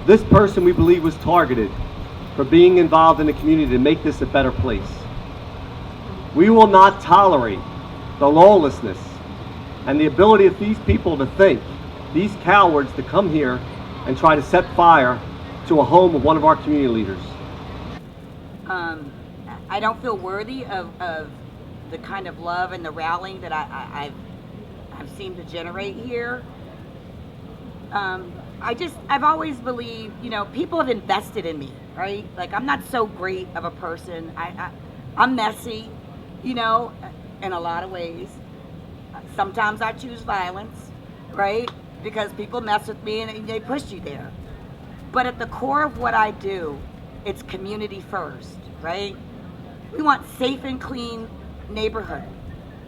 This person, we believe, was targeted for being involved in the community to make this a better place. We will not tolerate the lawlessness and the ability of these people to think, these cowards, to come here and try to set fire to a home of one of our community leaders. I don't feel worthy of the kind of love and the rallying that I've seemed to generate here. I've always believed, people have invested in me, right? Like, I'm not so great of a person. I'm messy, in a lot of ways. Sometimes I choose violence, right? Because people mess with me and they push you there. But at the core of what I do, it's community first, right? We want safe and clean neighborhood.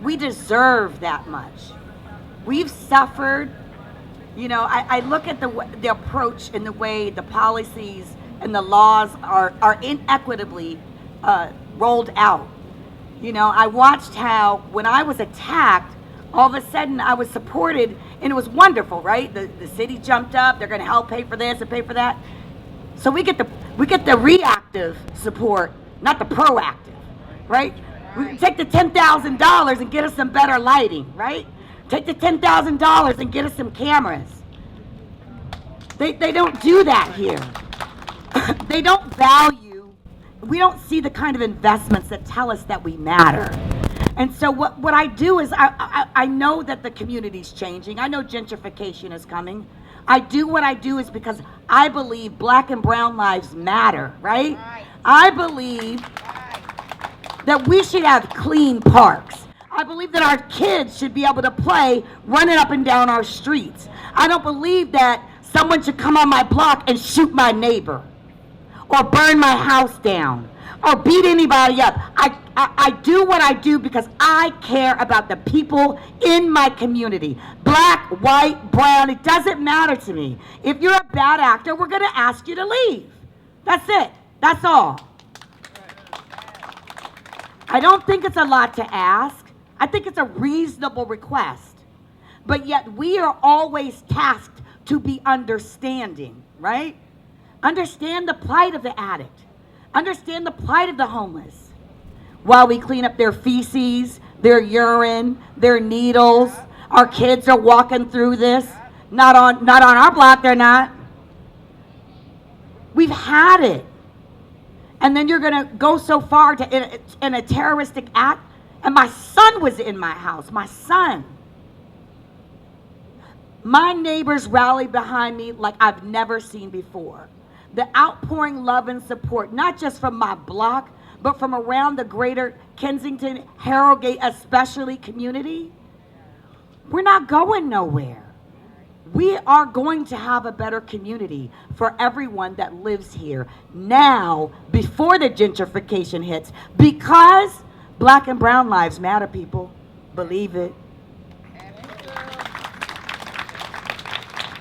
We deserve that much. We've suffered. I look at the approach and the way the policies and the laws are inequitably rolled out. I watched how when I was attacked, all of a sudden I was supported, and it was wonderful, right? The city jumped up. They're going to help pay for this and pay for that. So we get the reactive support, not the proactive, right? We take the $10,000 and get us some better lighting, right? Take the $10,000 and get us some cameras. They don't do that here. They don't value. We don't see the kind of investments that tell us that we matter. And so what I do is I know that the community's changing. I know gentrification is coming. I do what I do is because I believe black and brown lives matter, right? I believe that we should have clean parks. I believe that our kids should be able to play running up and down our streets. I don't believe that someone should come on my block and shoot my neighbor or burn my house down or beat anybody up. I do what I do because I care about the people in my community. Black, white, brown, it doesn't matter to me. If you're a bad actor, we're going to ask you to leave. That's it. That's all. I don't think it's a lot to ask. I think it's a reasonable request. But yet we are always tasked to be understanding, right? Understand the plight of the addict. Understand the plight of the homeless. While we clean up their feces, their urine, their needles. Our kids are walking through this. Not on our block, they're not. We've had it. And then you're going to go so far to in a terroristic act. And my son was in my house. My son. My neighbors rallied behind me like I've never seen before. The outpouring love and support, not just from my block, but from around the greater Kensington, Harrogate, especially community. We're not going nowhere. We are going to have a better community for everyone that lives here now, before the gentrification hits, because black and brown lives matter, people. Believe it.